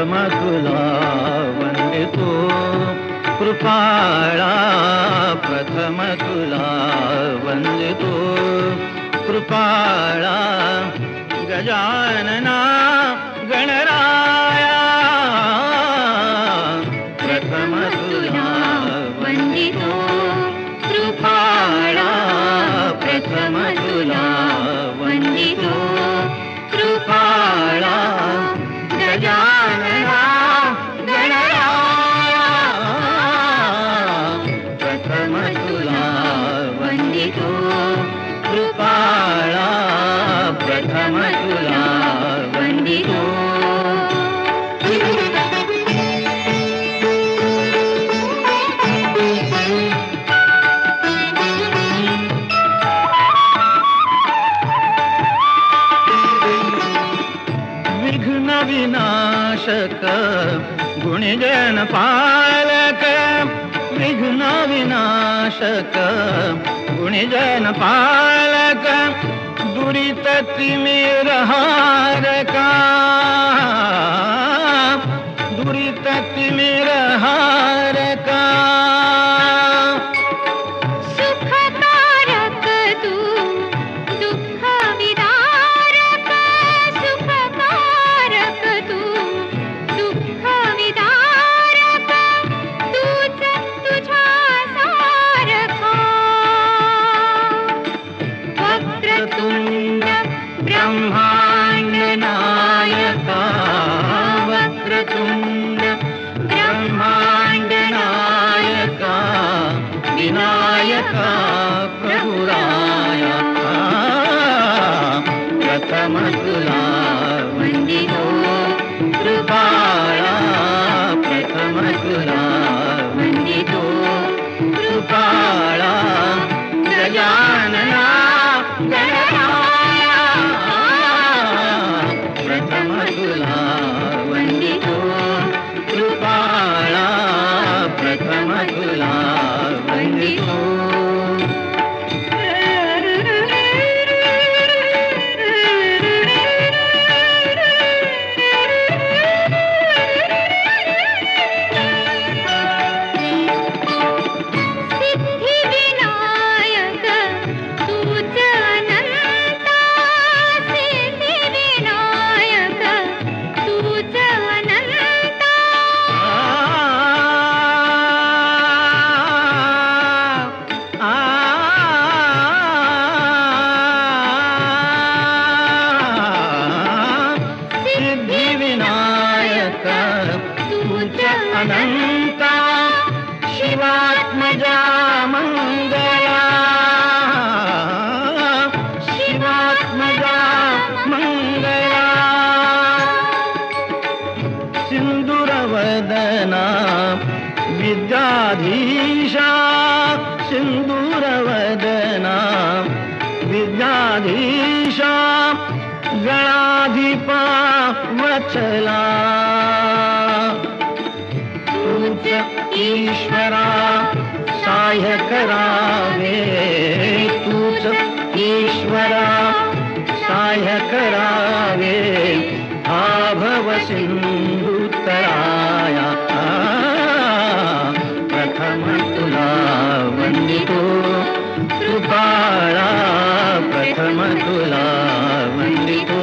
प्रथम तुला वंदितो कृपाळा, प्रथम तुला वंदितो कृपाळा, गजानना गणराया प्रथम तुला वंदितो कृपाळा, प्रथम तुला वंदितो कृपाळा, गजानना गणराया प्रथम तुला वंदितो कृपाळा, प्रथम तुला वंदितो. विघ्न विनाशक गुणजन पालक, विघ्न विनाशक गुणजन पालक, दुरित तिमिरहारका, दुरित तिमिरहारका, सुखकारक तू दुःख विदारक, सुखकारक तू दुःख विदारक, तूच तुझ्या सारखा. वक्रतुंड ब्रह्मांड नायका, वक्रतुंड ब्रह्मांड नायका, विनायका प्रभुराया प्रथम तुला वंदितो कृपाळा, प्रथम तुला वंदितो कृपाळा, गजानना गणराया प्रथम तुला वंदितो कृपाळा, प्रथम तुला वंदितो. सिद्धिविनायक तूच अनंता, सिद्धिविनायक तूच अनंता. सिद्धिविनायक तुझ अनंता, शिवात्मजा मंगला, शिवात्मजा मंगला, सिंदूरवदना विद्याधीशा, सिंदूरवदना विद्याधीशा, गणाधिपा वत्सला, तूच ईश्वरा सहाय्य करावे, तूच ईश्वरा सहाय्य करावे, हा भव सिंधुतराया प्रथम तुला वंदितो कृपाळा, प्रथम तुला वंदितो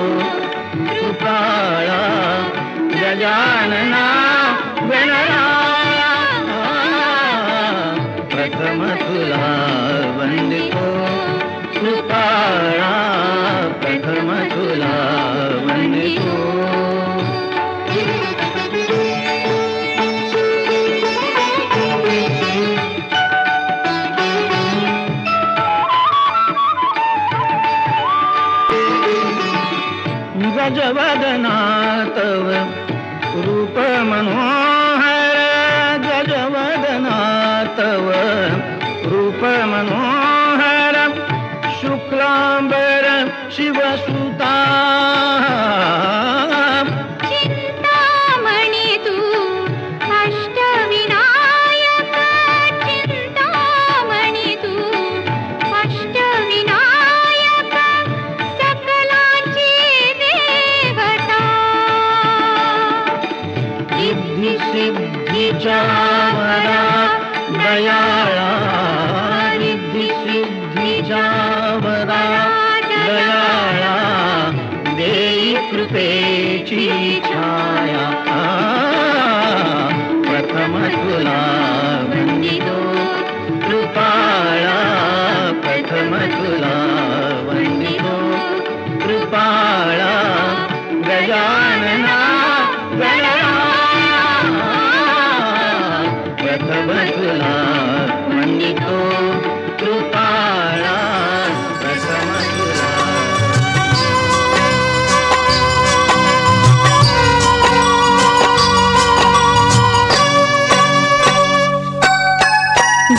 कृपाळा, गजानना गणराया प्रथम तुला वंदितो कृपाळा, प्रथम तुला वंदितो. गजवदना तव रूप मनोहर, गजवदना तव रूप मनोहर, शुक्लांबर शिवसुता, चिंतामणी तू अष्टविनायक, चिंतामणी तू अष्टविनायक, सकलांची देवता.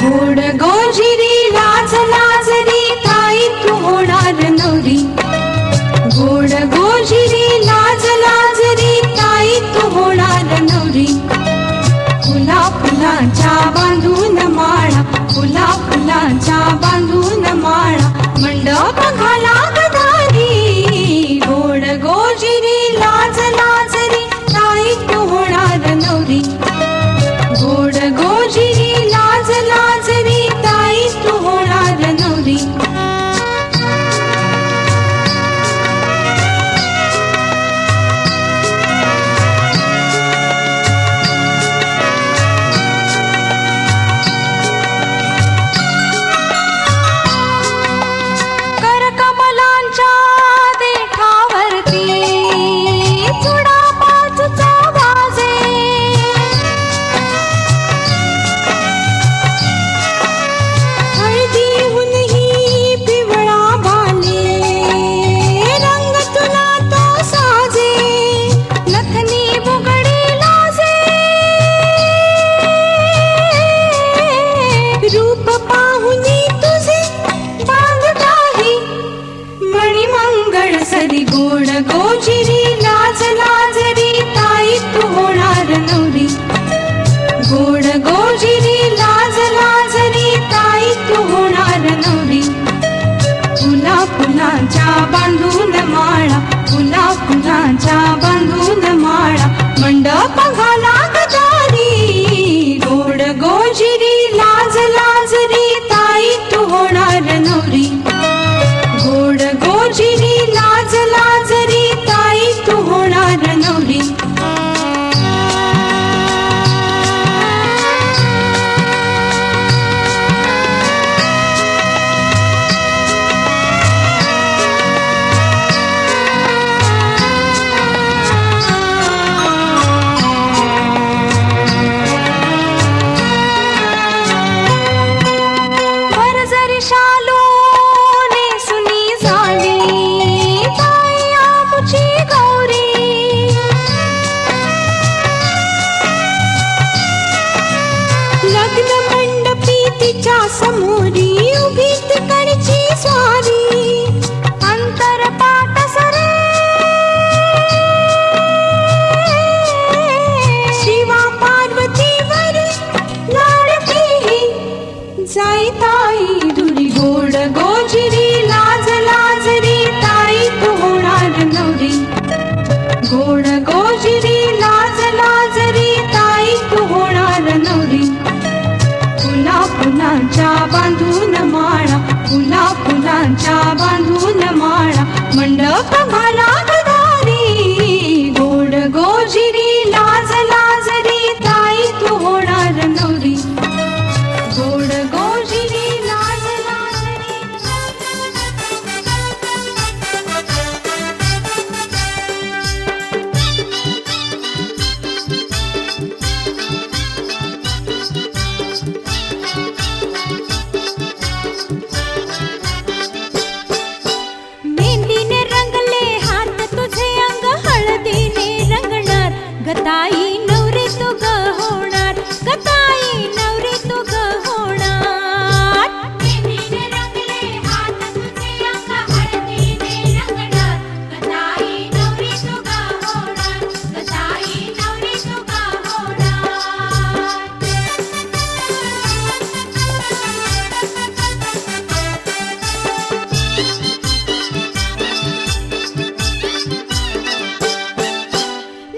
गोड गोजिरी लाज लाजरी ताई तू होणार नवरी गोड गोजिरी लाज लाजरी ताई तू होणार नवरी फुला फुलांच्या बांधून माळा फुला फुलांच्या बांधून माळा मंडप घाला गदारी गोड गोजिरी लाज लाजरी ताई तू होणार नवरी गोड गोजिरी लाज लाजरी ताई तू होणार नवरी करकमलांच्या देठावरती चुडा पाचूचा वाजे हळदीहूनही पिवळा बाले रंग तुला तो साजे नथनी बुगडी लाजे रूप पाहुनी तुझे बांध काही मणिमंगळ सरी गोड गोजिरी लाज लाजरी ताई तू होणार नवरी गोड गोजिरी लाज लाजरी ताई तू होणार नवरी फुला फुलांच्या बांधून माळा फुला फुलांच्या बांधून माळा मंडप घाला गदारी गोड गोजिरी लाज लाजरी ताई तू होणार नवरी गोड गोजिरी लाज लाजरी ताई तू होणार नवरी वर जरी शालू नेसुनी जावी ताई आमुची गौरी लग्न मंडपी तिच्या समोरी उभी तिकडची स्वारी अंतर पाट सरे शिवा पार्वतीवर लाडकी जाई ताई दुरी गोड गोजिरी लाज लाजरी ताई तू होणार नवरी गोड गोजिरी लाज लाजरी ताई तू होणार नवरी फुला फुलांच्या बांधून माळा फुला फुलांच्या बांधून माळा मंडप घाला गदारी गोड गोजिरी लाज लाजरी ताई तू होणार नवरी गोड गोजिरी लाज लाजरी मेहंदीने रंगले हात तुझे अंग हळदीने रंगणार गताई नवरी तू ग होणार गताई नवरी तू ग होणार मेहंदीने रंगले हात तुझे अंग हळदीने रंगणार गताई नवरी तू ग होणार गताई नवरी तू ग होणार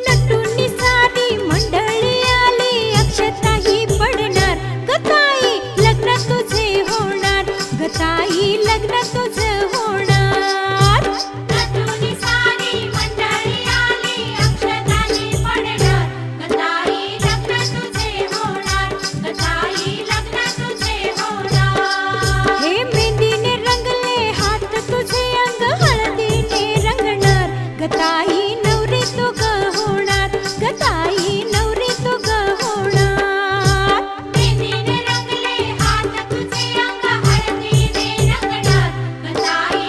नटून सारी मंडळी आली अक्षताही पडणार गताई लग्न तुझे होणार गताई लग्न तुझे होणार नटून सारी मंडळी आली अक्षताही पडणार गताई लग्न तुझे होणार गताई लग्न तुझे होणार हे मेहंदीने रंगले हात तुझे अंग हळदीने रंगणार गताई नवरी तू ग होणार गताई नवरी तू ग होणार मेहंदीने रंगले हात तुझे अंग हळदीने रंगणार गताई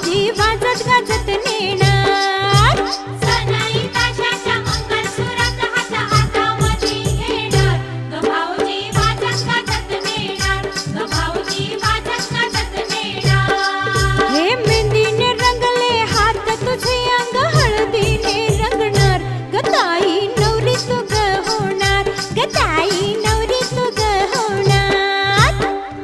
भाऊजी वाजत गाजत नेणार. सनई ताशाच्या मंगळसुरात हात हातामध्ये घेणार. ग भाऊजी वाजत गाजत नेणार. ग भाऊजी वाजत गाजत नेणार. हे मेहंदीने रंगले हात तुझे अंग हळदीने रंगणार. ग ताई नवरी तू ग होणार. ग ताई नवरी तू ग होणार.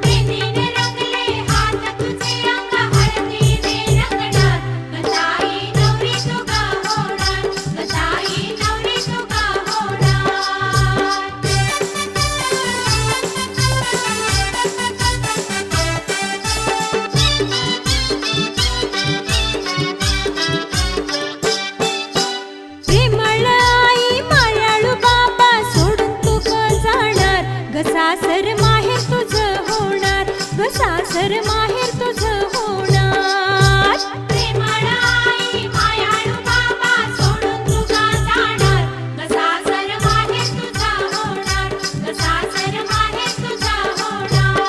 मेहंदीने रंगले हात तुझे अंग हळदीने रंगणार. ग ताई नवरी तू ग होणार. ग ताई नवरी तू ग होणार. प्रेमळ आई मायाळू बाबा सोडून तू ग जाणार. ग सासर माहेर तुझं होणार. ग सासर माहेर तुझं होणार. प्रेमळ आई मायाळू बाबा सोडून तू ग जाणार. ग सासर माहेर तुझा होणार. ग सासर माहेर तुझा होणार.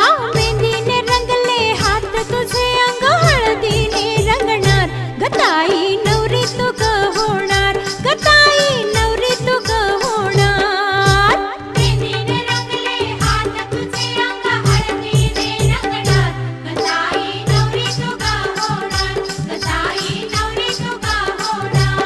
हा मेहंदीने रंगले हात तुझे अंग हळदीने रंगणार. ग ताई नवरी तू ग होणार. ग ताई नवरी तू ग होणार. मेहंदीने रंगले हात तुझे अंग हळदीने रंगणार. ग ताई नवरी तू ग होणार. ग ताई नवरी तू ग होणार.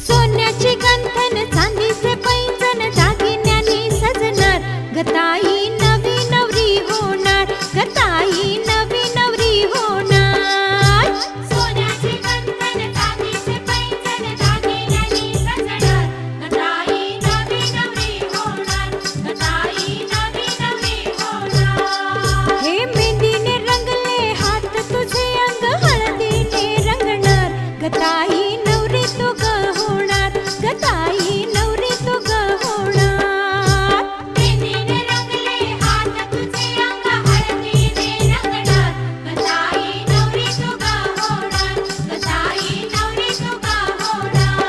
सोन्याची गंठन चांदीचे पैंजण दागिन्यांनी सजणार. ग ताई नवी नवरी होणार. ग ताई नवी नवरी होणार. सोन्याचे गंठन चांदीचे पैंजण दागिन्यांनी सजणार. ग ताई नवी नवरी होणार. ग ताई नवी नवरी होणार. हे मेहंदीने रंगले हात तुझे अंग हळदीने रंगणार. ग ताई नवरी तू ग होणार. ग ताई नवरी तू ग होणार. मेहंदीने रंगले हात तुझे अंग हळदीने रंगणार. ग ताई नवरी तू ग होणार. ग ताई नवरी तू ग होणार.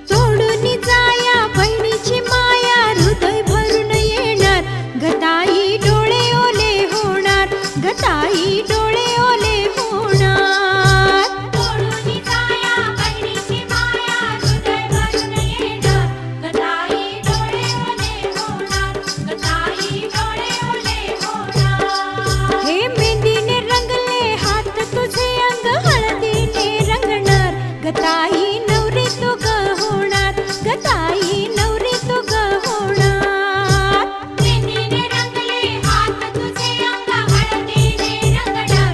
तोडून जाया बहिणीची माया हृदय भरून येणार. ग ताई डोळे ओले होणार. ग ताई डोळे ओले होणार. तोडून जाया बहिणीची माया हृदय भरून येणार. ग ताई डोळे ओले होणार. ग ताई डोळे ओले होणार. हे मेहंदीने रंगले हात तुझे अंग हळदीने रंगणार. ग ताई नवरी तू ग होणार. ग ताई नवरी तू ग होणार. मेहंदीने रंगले हात तुझे अंग हळदीने रंगणार.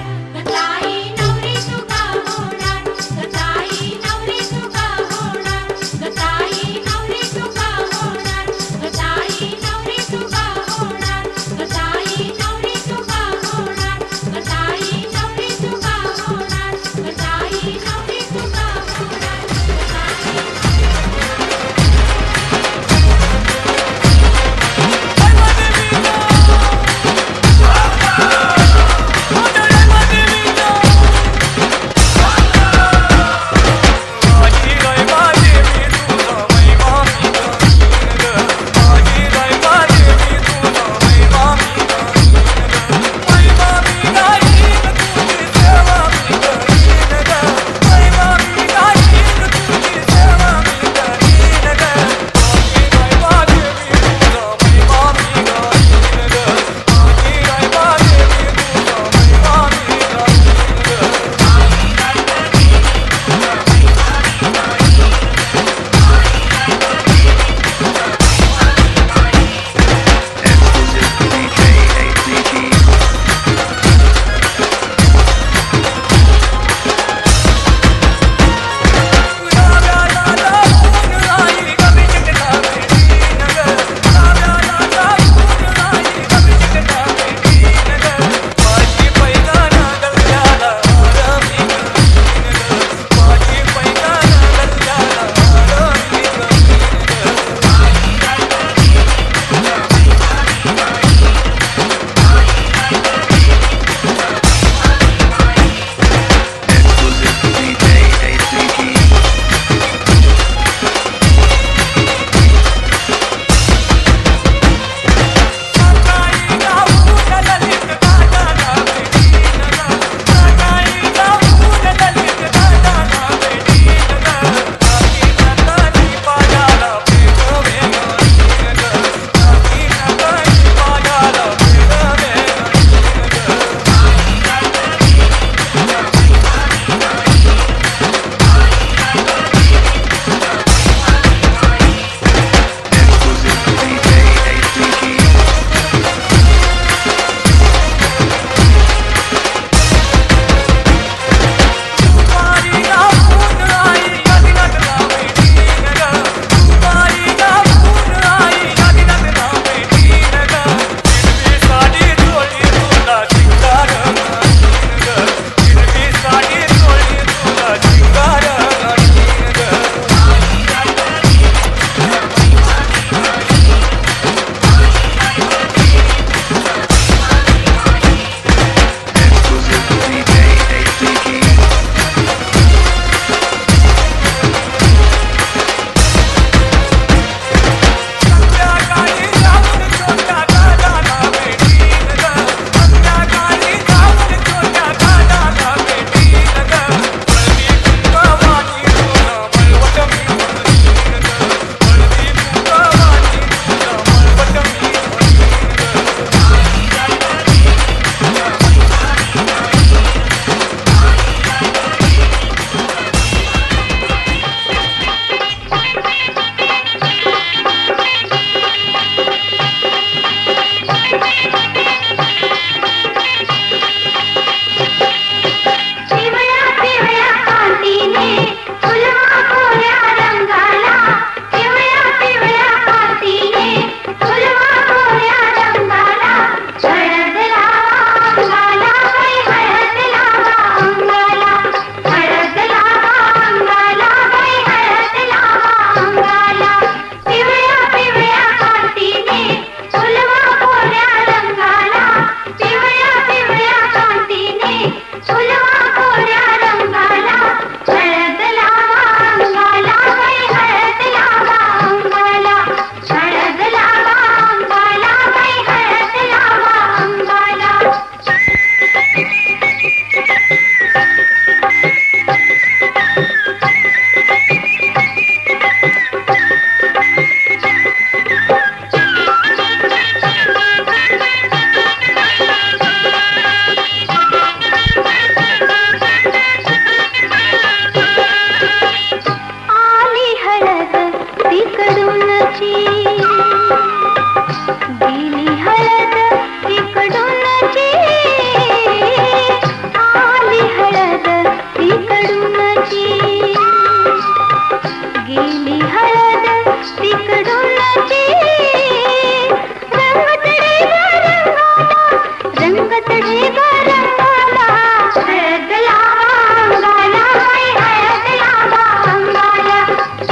रंगाला हळद लावा अंगाला बाई हळद लावा अंगाला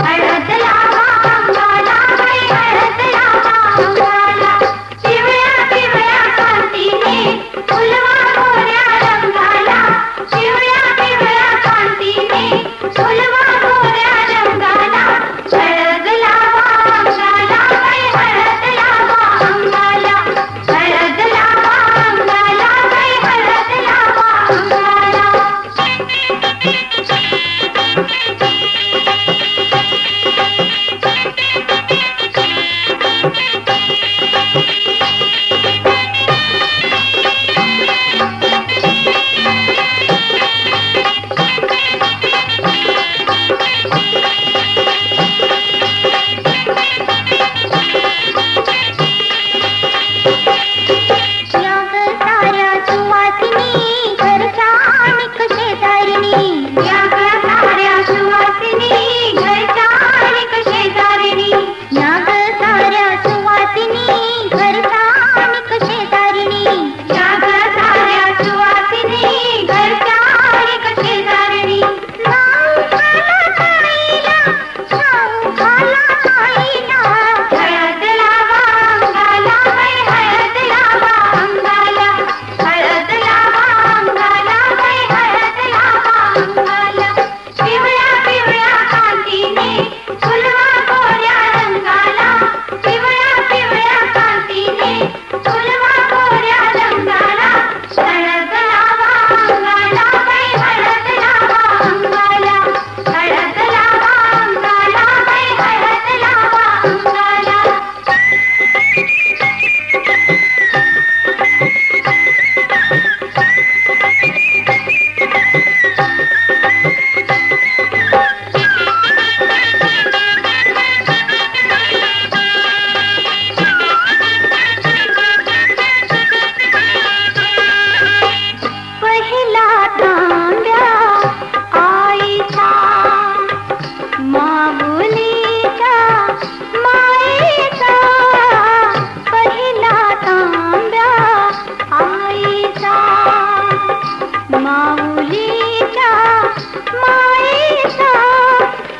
हळद लावा अंगाला बाई हळद लावा अंगाला पिवळ्या पिवळ्या कांतीने फुलवा गोऱ्या रंगाला पिवळ्या पिवळ्या कांतीने फुलवा गोऱ्या रंगाला हळद लावा अंगाला बाई हळद लावा अंगाला हळद लावा अंगाला बाई हळद लावा अंगाला याग साऱ्या सुवासिनी घरच्या आणिक शेजारिणी याग साऱ्या सुवासिनी घरच्या आणिक शेजारिणी याग साऱ्या सुवासिनी घरच्या आणिक शेजारिणी याग साऱ्या सुवासिनी घरच्या आणिक शेजारिणी नाव घाला ताईला नाव घाला ताईला हळद लावा अंगाला बाई हळद लावा अंगाला हळद लावा अंगाला बाई हळद लावा अंगाला पिवळ्या पिवळ्या कांतीने फुलवा गोऱ्या रंगाला पिवळ्या पिवळ्या कांतीने फुलवा गोऱ्या रंगाला हळद लावा अंगाला बाई हळद लावा अंगाला हळद लावा अंगाला बाई हळद लावा अंगाला पहिला तांब्या आईचा माऊलीच्या मायेचा पहिला तांब्या आईचा माऊलीच्या मायेचा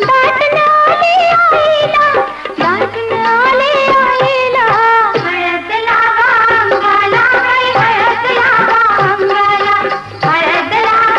दाटून आले आईला दाटून आले आईला हळद लावा अंगाला बाई हळद लावा अंगाला हळद लावा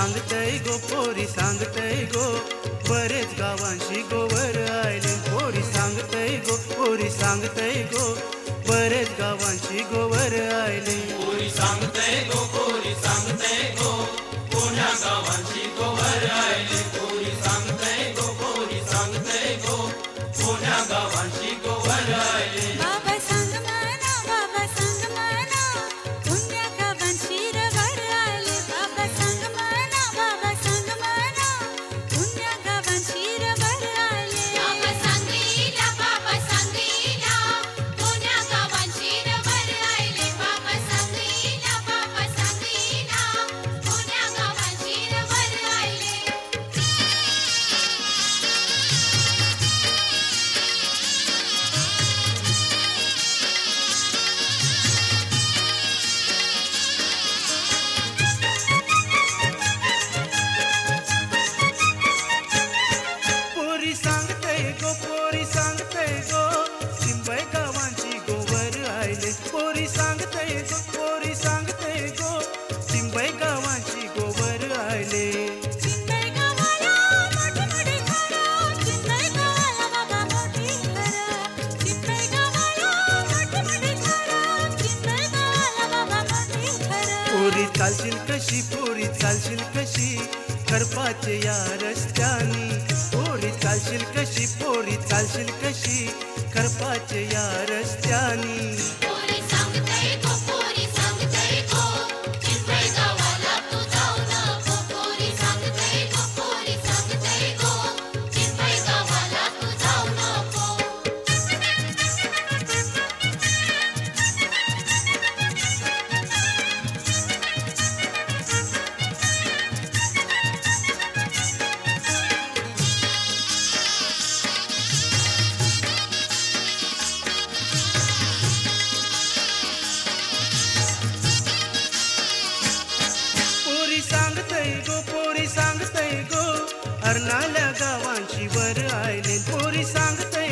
सांगतय गो पोरी सांगतय गो बरेच गावांशी गोवर आले पोरी सांगतय गो पोरी सांगतय गो बरेच गावांशी गोवर आले पोरी सांगतय गो पोरी सांगतय गो कोण्या गावांची गोवर आयले पोरी सांगतय गो पोरी सांगतय गो कोण्या गावांची गोवर आयले बाबा सांग म्हणा पुण्या गावांची रवर आले बाबा सांग म्हणा पुण्या गावांची रवर आले बाबा सांगीला कोण्या गावांची रवर आयले बाबा सांगीला कोण्या गावांची रवर आयले पोरी सांगतय गो पोरी सांगतय गो चिंबय गावांची गोवर आयले पोरी सांगतय गो पोरी सांगतय गो चिंबय गावांची गोवर आयले चिंबई गावाला मोठी घरं चिंबई गावाला बाबा मोठी घरं चिंबई गावाला मोठी घरं चिंबई गावाला बाबा मोठी घरं पोरी चालशील कशी करपाचे या रस्त्यानी पोरी चालशील कशी करपाचे या रस्त्यानी पोरी सांगतय गो चिंबई गावाला तू जाऊ नको पोरी सांगतय गो चिंबई गावाला तू जाऊ नको पोरी सांगतय गो अर्नाल्या गावांची वर आयले पोरी सांगतय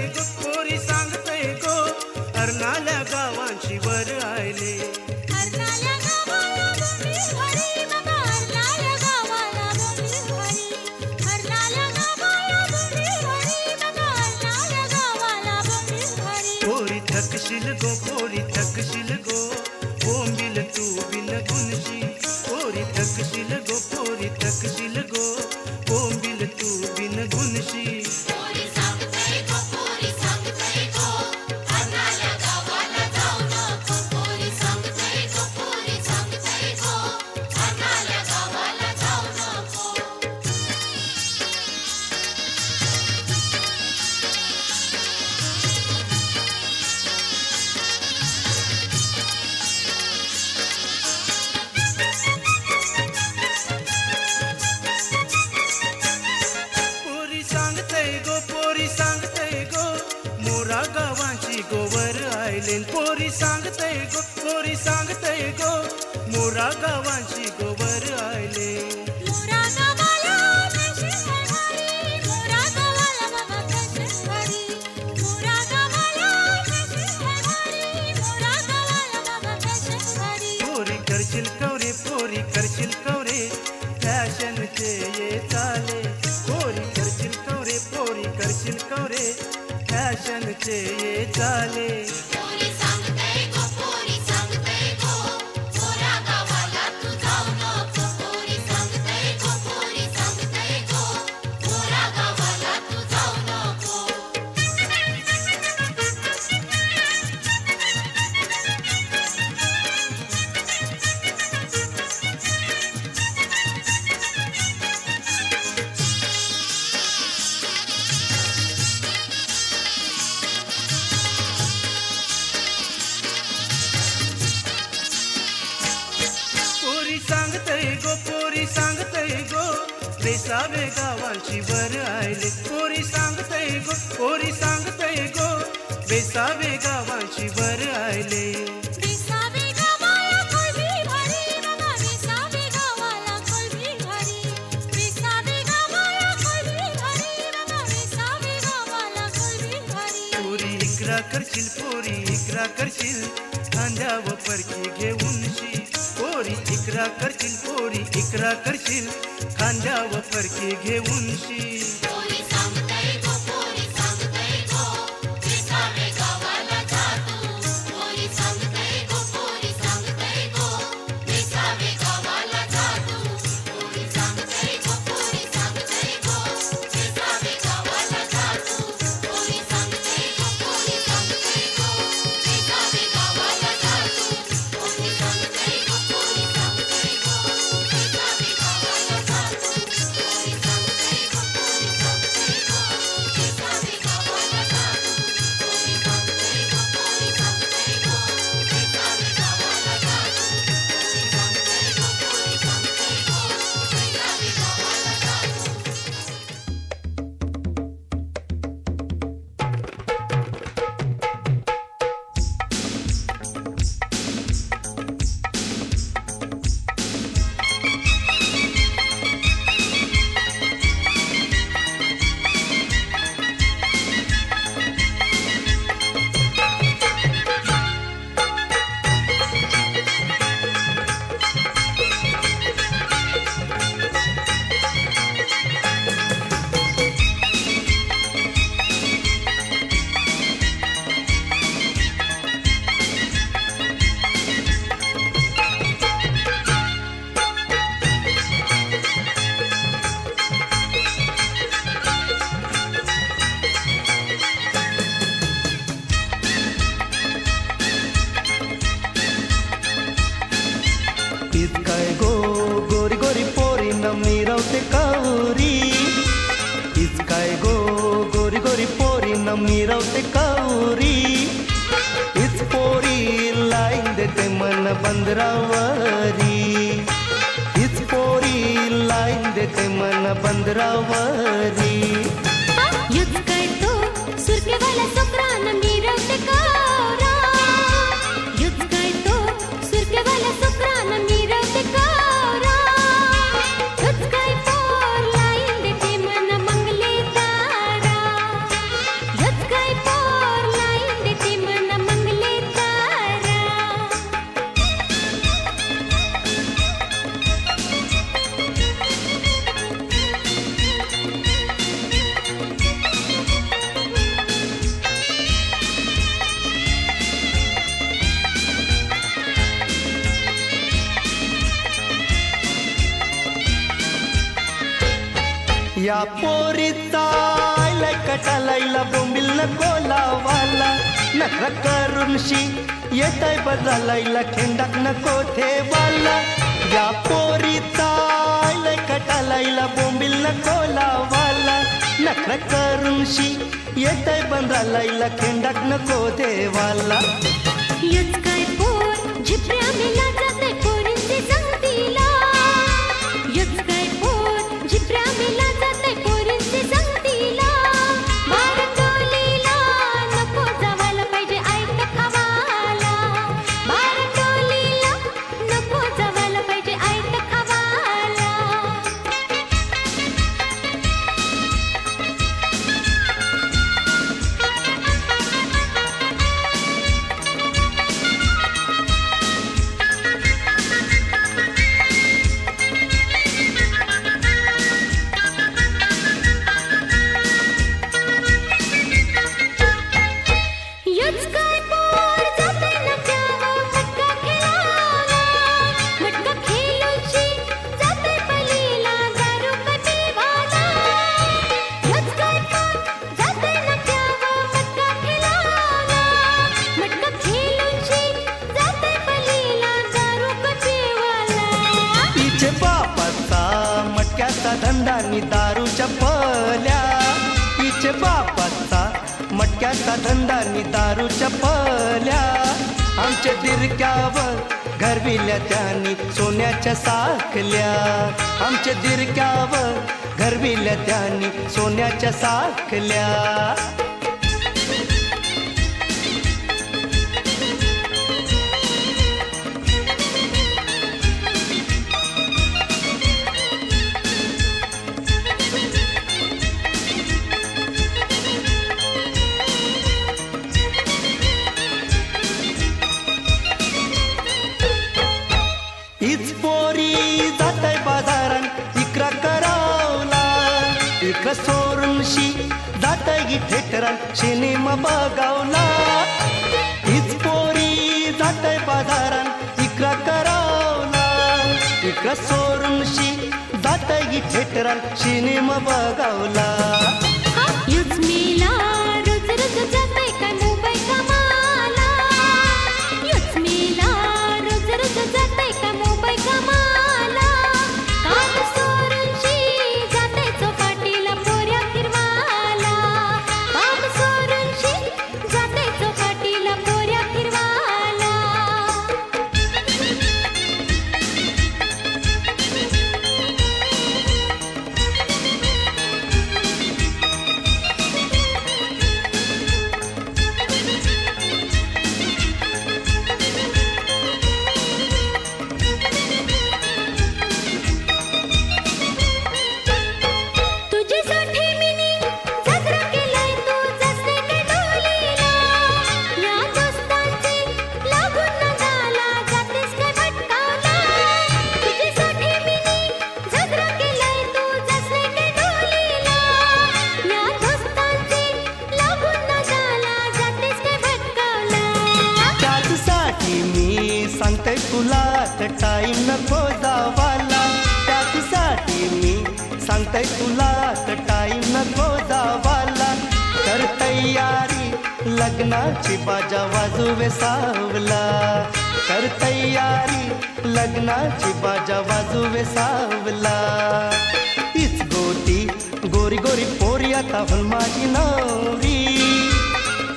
गो अर्नाल्या गावांची वर आयले हरनाल्या गावाला बोंबी भरी बाबा हरनाल्या गावाला बोंबी भरी हरनाल्या गावाला बोंबी भरी बाबा हरनाल्या गावाला बोंबी भरी पोरी थकशील गो बोंबील तू बिन गुणशी पोरी थकशील गो बोंबील तू बिन गुणशी पोरी सांगतय गो अर्नाल्या गावाला जाऊ नको पोरी सांगतय गो अर्नाल्या गावाला जाऊ नको पोरी सांगतय गो मोरा गावांची गोवर आयले पोरी सांगतय गो मोरा गावांची गोवर आयले मोरा गावाला पेशवे भरी मोरा गावाला बाबा पेशवे भरी मोरा गावाला पेशवे भरी मोरा गावाला बाबा पेशवे भरी पोरी करशील कवरे फॅशनचे ये चाले पोरी करशील कवरे फॅशनचे ये चाले पोरी सांगतय गो मोरा गावाला तू जाऊ नको पोरी सांगतय गो मोरा गावाला तू जाऊ नको पोरी सांगतय गो बेसावे गावांची वर आयले पोरी सांगतय गो बेसावे गावांची वर आयले विसावे गावाला कोळी भरी बाबा विसावे गावाला कोळी भरी विसावे गावाला कोळी भरी बाबा विसावे गावाला कोळी भरी पोरी इकरा करशील इकरा करशील खांद्यावर परकी घेऊन शी पोरी इकरा करशील पोरी इकरा करशील खांद्यावर परकी घेऊन शी पोरी सांगतय गो पोरी सांगतय गो विसावे गावाला जातो पोरी सांगतय गो पोरी सांगतय गो विसावे गावाला जातो पोरी सांगतय गो पोरी सांगतय गो विसावे गावाला जातो पोरी सांगतय गो पोरी सांगतय गो विसावे गावाला जातो पोरी सांगतय गो पोरी सांगतय गो विसावे गावाला जातो पोरी सांगतय गो पोरी सांगतय गो विसावे गावाला जातो पोरी सांगतय गो पोरी सांगतय गो विसावे गावाला जातो पोरी सांगतय गो पोरी सांगतय गो विसावे गावाला जातो तीच काय गो गोरी गोरी पोरी न मिरवते काउरी तीच काय गो गोरी गोरी पोरी न मिरवते काउरी तीच पोरी लाईन देते मन बंदरावरी तीच पोरी लाईन देते मन बंदरावरी युच काय तो सुरकेवाला सोकरान मिरवते कारा युच काय तो सुरकेवाला सोकरान मिरवते कारा युच काय पोर लाईन देते मन मंगले तारा युच काय पोर लाईन देते मन मंगले तारा या पोरीचा लय कटालायला बोंबिल नको लावाला नखरा करून शी येताय बदलायला खेंडाक नको ठेवाला या पोरीचा लय कटालायला बोंबिल नको लावाला नखरा करून शी येताय बंधालायला खेंडाक नको ठेवाला युच काय पोर झिपऱ्या मेला जाते पोरींची संगतीला युच काय पोर झिपऱ्या मेला जाते पोरींची संगतीला बारटोलीला नको जावायला पाहिजे ऐक खावाला बारटोलीला नको जावायला पाहिजे ऐक खावाला युच काय पोर जाते नट्यावर मटका खेळायला मटका खेळूची जाते पलीला दारू पिवायला युच काय पोर जाते नट्यावर मटका खेळायला मटका खेळूची जाते पलीला दारू पिवायला तिचे बापाचा मटक्याचा धंदा नि दारूच्या पल्या तिचे बापाचा मटक्याचा धंदा नि दारूच्या पल्या आमच्या दिरक्यावर घरविल्या त्यांनी सोन्याच्या साखल्या आमच्या दिरक्यावर घरविल्या त्यांनी सोन्याच्या साखल्या सोरूनशी जातई थिएटरात सिनेमा बघावला. हीच पोरी जातय बाजारात इकरा करावला. इकरा सोरूनशी जातई थिएटरात सिनेमा बघावला. यूच मेला रोज रोज जातय काय मुंबई कमाला. यूच मेला रोज रोज जातय काय मुंबई कमाला. काम सोरूनशी जातय चौपाटीला पोऱ्या फिरवाला. काम सोरूनशी जातय चौपाटीला पोऱ्या फिरवाला. तुझ्यासाठी मिनी जत्रा केलाय तू जसं काय डोलीला. या दोस्तांची लागून न झाला जातेस काय भटकावला. तुझ्यासाठी मिनी जत्रा केलाय तू जसं काय डोलीला. या दोस्तांची लागून न झाला जातेस काय भटकावला. त्याचसाठी मी सांगते तुला तर टाईम नको जावाला. त्याचसाठी मी सांगते तुला तर टाईम नको जावाला. कर तयारी लग्नाची बाजा वाजूवे सावला. कर तयारी लग्नाची बाजा वाजूवे सावला. हीच गोटी गोरी गोरी पोरी आता होल माझी नवरी.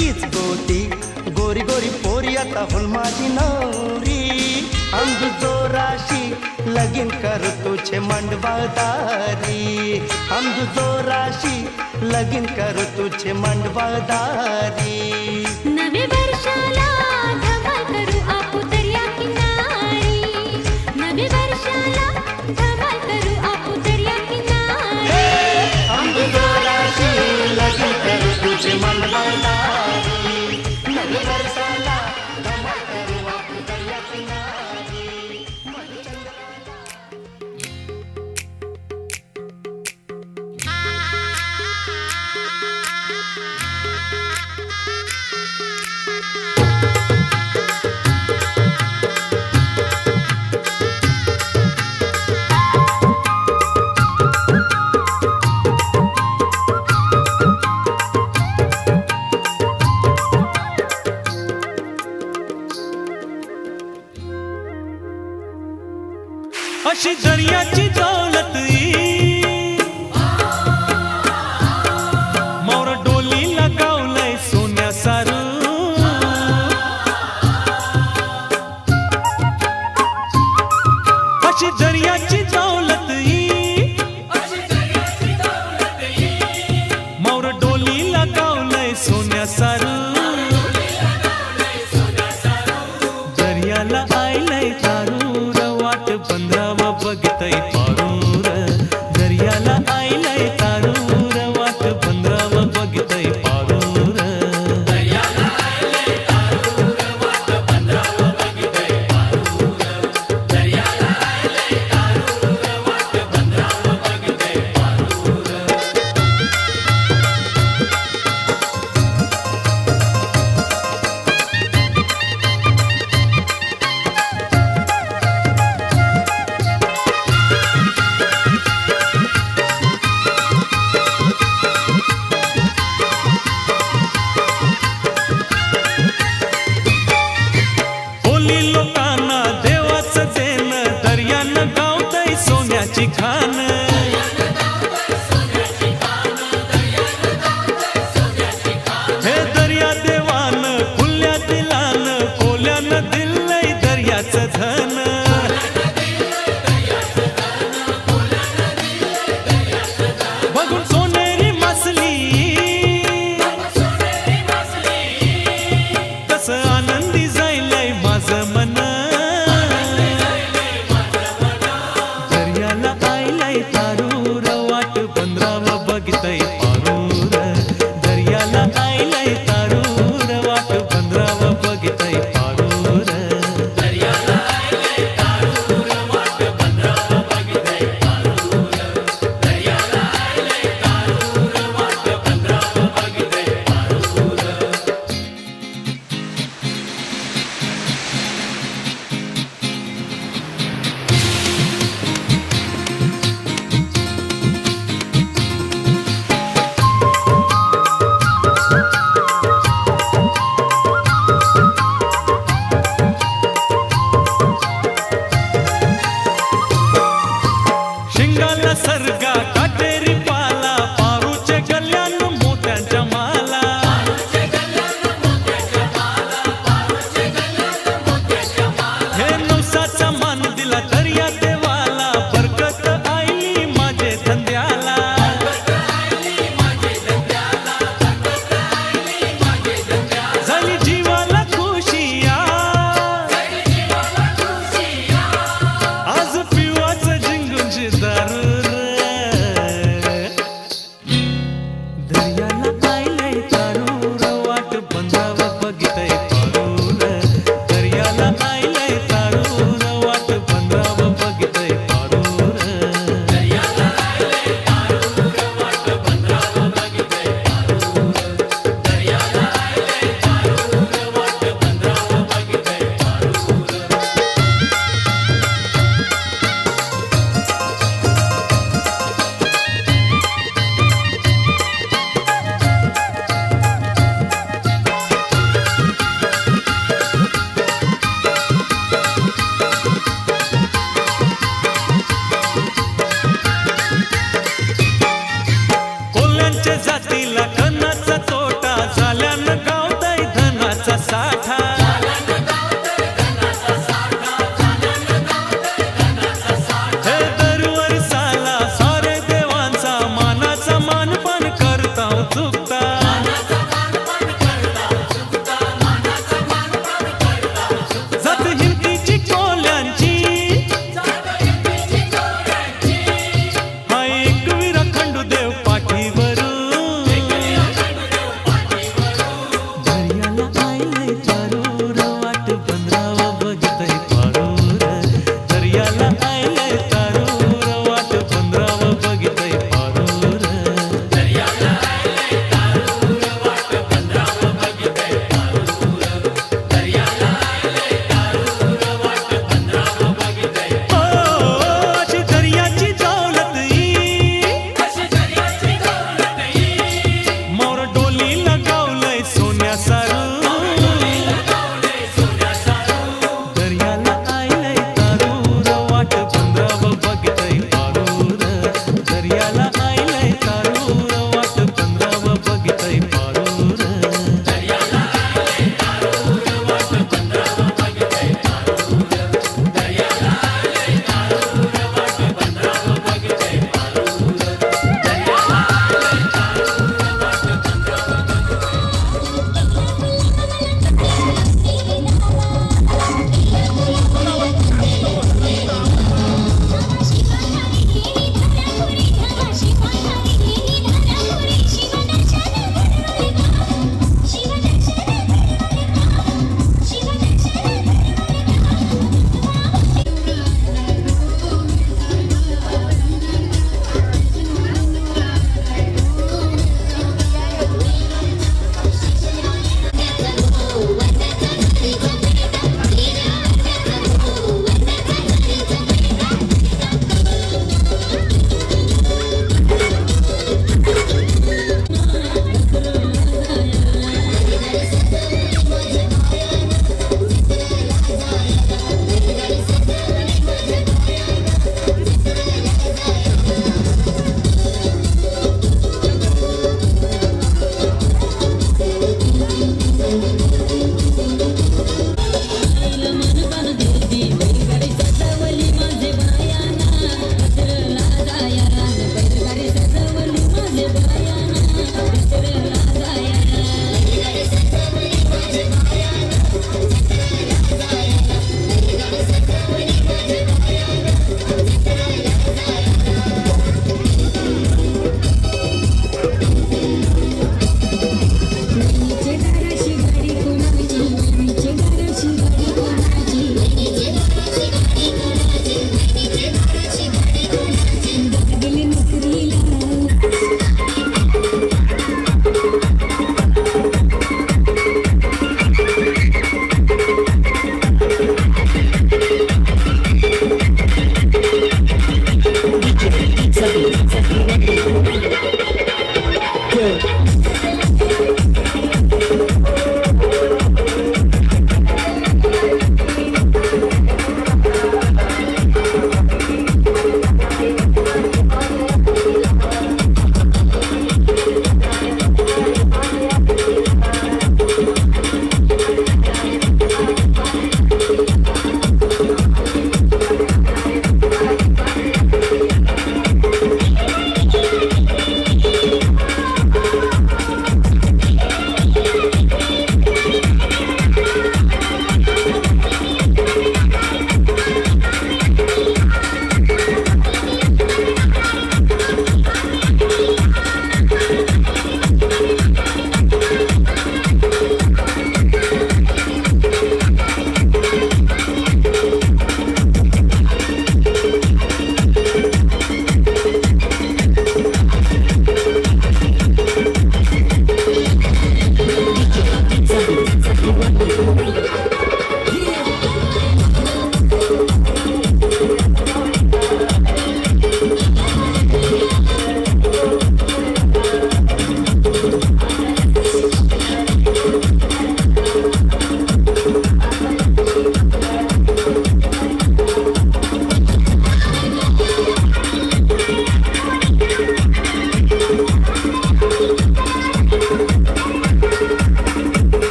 हीच गोटी गोरी गोरी पोरी आता होल माझी नवरी. अंग जोराशी लगीन कर तुझे मंडवादारी. अंग जोराशी लगीन कर तुझे मंडवादारी. नवे वर्षाला धमाल करू आपू दर्या किनारी. नवे वर्षाला धमाल करू आपू दर्या किनारी. अंग जोराशी लगीन कर तुझे मंडवादारी. नवे वर्षाला धमाल करू आपू दर्या किनारी. अशी दर्याची दौलत